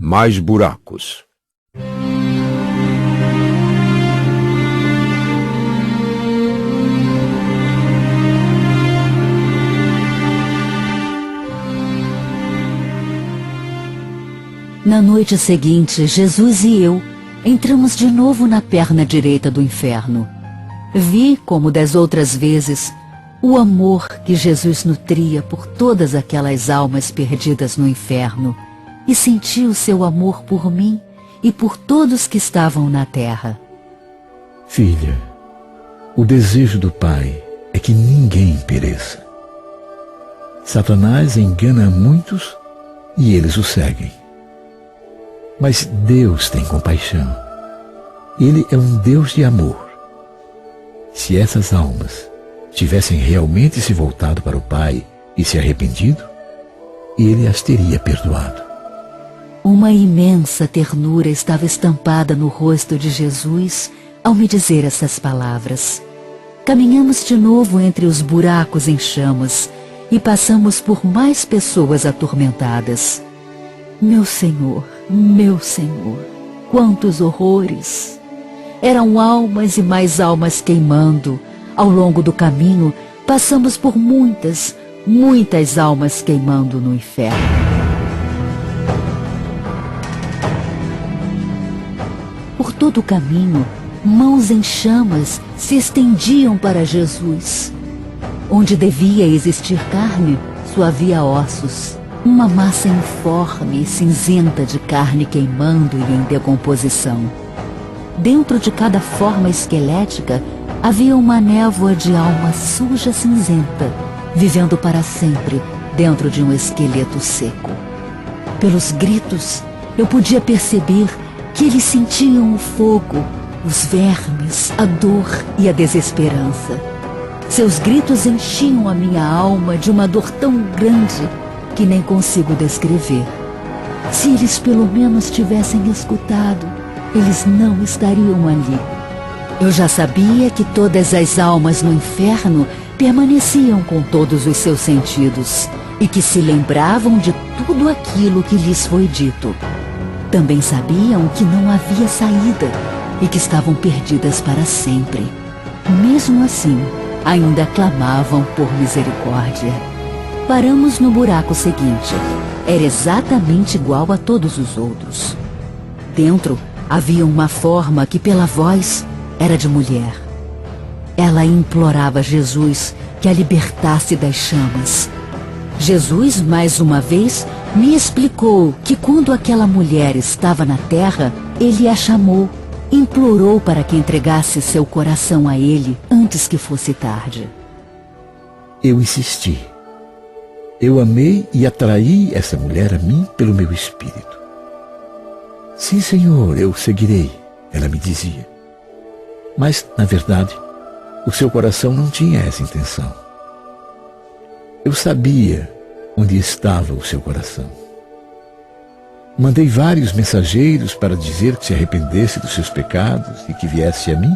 Mais buracos. Na noite seguinte, Jesus e eu entramos de novo na perna direita do inferno. Vi, como das outras vezes, o amor que Jesus nutria por todas aquelas almas perdidas no inferno e senti o seu amor por mim e por todos que estavam na terra. Filha, o desejo do Pai é que ninguém pereça. Satanás engana muitos e eles o seguem. Mas Deus tem compaixão. Ele é um Deus de amor. Se essas almas tivessem realmente se voltado para o Pai e se arrependido, Ele as teria perdoado. Uma imensa ternura estava estampada no rosto de Jesus ao me dizer essas palavras. Caminhamos de novo entre os buracos em chamas e passamos por mais pessoas atormentadas. Meu Senhor, quantos horrores! Eram almas e mais almas queimando. Ao longo do caminho, passamos por muitas almas queimando no inferno. Por todo o caminho, mãos em chamas se estendiam para Jesus. Onde devia existir carne, só havia ossos. Uma massa informe e cinzenta de carne queimando e em decomposição. Dentro de cada forma esquelética havia uma névoa de alma suja cinzenta, vivendo para sempre dentro de um esqueleto seco. Pelos gritos, eu podia perceber que eles sentiam o fogo, os vermes, a dor e a desesperança. Seus gritos enchiam a minha alma de uma dor tão grande que nem consigo descrever. Se eles pelo menos tivessem escutado, eles não estariam ali. Eu já sabia que todas as almas no inferno permaneciam com todos os seus sentidos e que se lembravam de tudo aquilo que lhes foi dito. Também sabiam que não havia saída e que estavam perdidas para sempre. Mesmo assim, ainda clamavam por misericórdia. Paramos no buraco seguinte. Era exatamente igual a todos os outros. Dentro havia uma forma que pela voz era de mulher. Ela implorava a Jesus que a libertasse das chamas. Jesus, mais uma vez, me explicou que quando aquela mulher estava na terra, ele a chamou, implorou para que entregasse seu coração a ele antes que fosse tarde. Eu insisti. Eu amei e atraí essa mulher a mim pelo meu espírito. Sim, Senhor, eu seguirei, ela me dizia. Mas, na verdade, o seu coração não tinha essa intenção. Eu sabia onde estava o seu coração. Mandei vários mensageiros para dizer que se arrependesse dos seus pecados e que viesse a mim,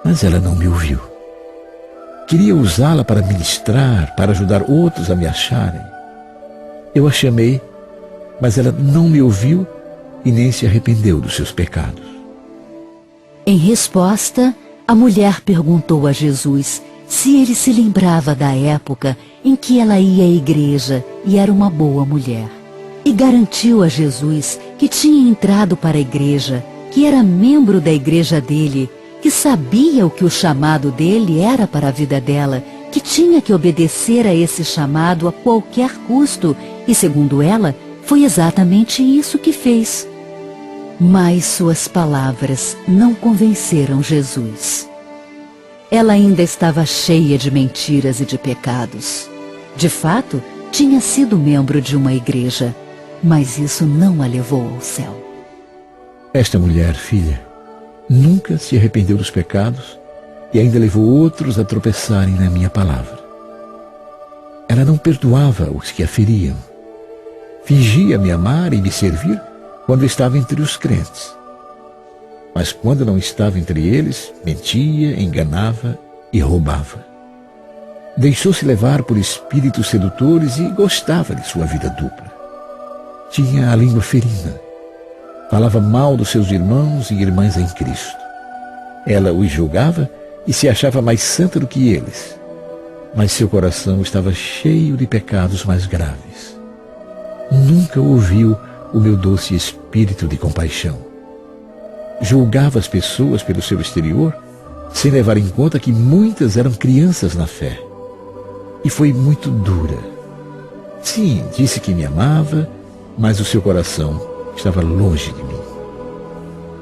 mas ela não me ouviu. Queria usá-la para ministrar, para ajudar outros a me acharem. Eu a chamei, mas ela não me ouviu e nem se arrependeu dos seus pecados. Em resposta, a mulher perguntou a Jesus se ele se lembrava da época em que ela ia à igreja e era uma boa mulher. E garantiu a Jesus que tinha entrado para a igreja, que era membro da igreja dele, que sabia o que o chamado dele era para a vida dela, que tinha que obedecer a esse chamado a qualquer custo, e segundo ela, foi exatamente isso que fez. Mas suas palavras não convenceram Jesus. Ela ainda estava cheia de mentiras e de pecados. De fato, tinha sido membro de uma igreja, mas isso não a levou ao céu. Esta mulher, filha, nunca se arrependeu dos pecados e ainda levou outros a tropeçarem na minha palavra. Ela não perdoava os que a feriam. Fingia me amar e me servir quando estava entre os crentes. Mas quando não estava entre eles, mentia, enganava e roubava. Deixou-se levar por espíritos sedutores e gostava de sua vida dupla. tinha a língua ferina. Falava mal dos seus irmãos e irmãs em Cristo. Ela os julgava e se achava mais santa do que eles. Mas seu coração estava cheio de pecados mais graves. Nunca ouviu o meu doce espírito de compaixão. Julgava as pessoas pelo seu exterior, sem levar em conta que muitas eram crianças na fé. E foi muito dura. Sim, disse que me amava, mas o seu coração estava longe de mim.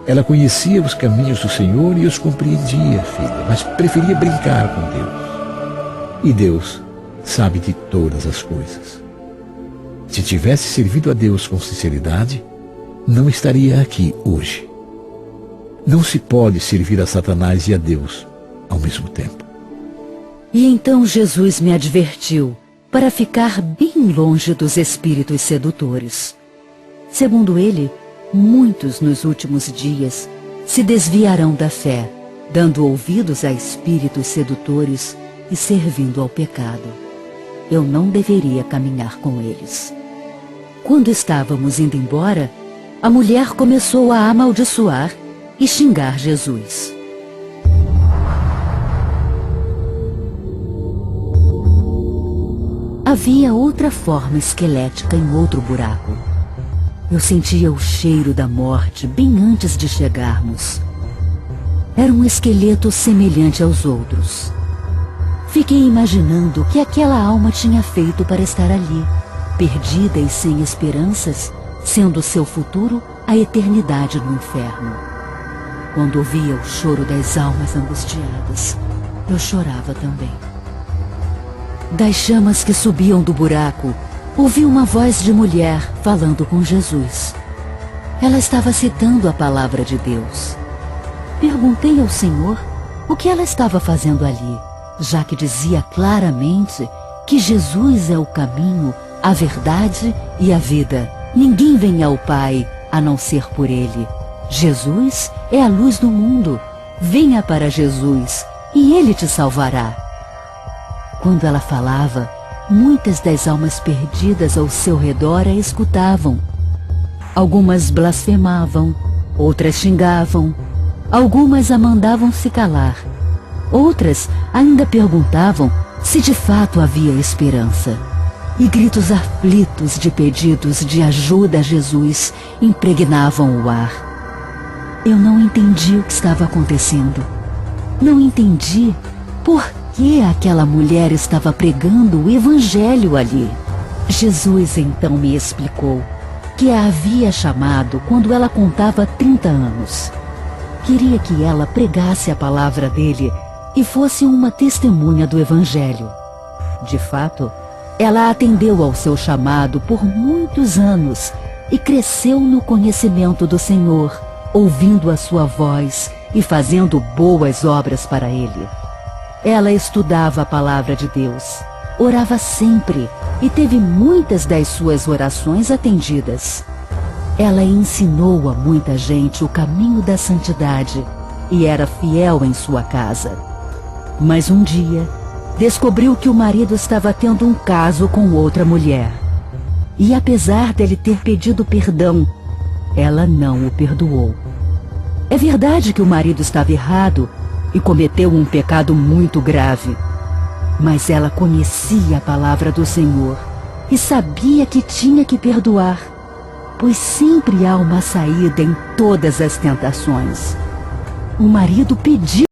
Ela conhecia os caminhos do Senhor e os compreendia, filha, mas preferia brincar com Deus. E Deus sabe de todas as coisas. Se tivesse servido a Deus com sinceridade, não estaria aqui hoje. Não se pode servir a Satanás e a Deus ao mesmo tempo. E então Jesus me advertiu para ficar bem longe dos espíritos sedutores. Segundo ele, muitos nos últimos dias se desviarão da fé, dando ouvidos a espíritos sedutores e servindo ao pecado. Eu não deveria caminhar com eles. Quando estávamos indo embora, a mulher começou a amaldiçoar e xingar Jesus. Havia outra forma esquelética em outro buraco. Eu sentia o cheiro da morte bem antes de chegarmos. Era um esqueleto semelhante aos outros. Fiquei imaginando o que aquela alma tinha feito para estar ali, perdida e sem esperanças, sendo seu futuro a eternidade no inferno. Quando ouvia o choro das almas angustiadas, eu chorava também. Das chamas que subiam do buraco, ouvi uma voz de mulher falando com Jesus. Ela estava citando a palavra de Deus. Perguntei ao Senhor o que ela estava fazendo ali, já que dizia claramente que Jesus é o caminho, a verdade e a vida. Ninguém vem ao Pai a não ser por Ele. Jesus é a luz do mundo. Venha para Jesus e Ele te salvará. Quando ela falava, muitas das almas perdidas ao seu redor a escutavam. Algumas blasfemavam, outras xingavam, algumas a mandavam se calar. Outras ainda perguntavam se de fato havia esperança. E gritos aflitos de pedidos de ajuda a Jesus impregnavam o ar. Eu não entendi o que estava acontecendo. Não entendi por que aquela mulher estava pregando o evangelho ali. Jesus então me explicou que a havia chamado quando ela contava 30 anos. Queria que ela pregasse a palavra dele e fosse uma testemunha do evangelho. De fato, ela atendeu ao seu chamado por muitos anos e cresceu no conhecimento do Senhor, ouvindo a sua voz e fazendo boas obras para Ele. Ela estudava a palavra de Deus, orava sempre e teve muitas das suas orações atendidas. Ela ensinou a muita gente o caminho da santidade e era fiel em sua casa. Mas um dia, descobriu que o marido estava tendo um caso com outra mulher. E apesar dele ter pedido perdão, ela não o perdoou. É verdade que o marido estava errado e cometeu um pecado muito grave. Mas ela conhecia a palavra do Senhor e sabia que tinha que perdoar, pois sempre há uma saída em todas as tentações. O marido pediu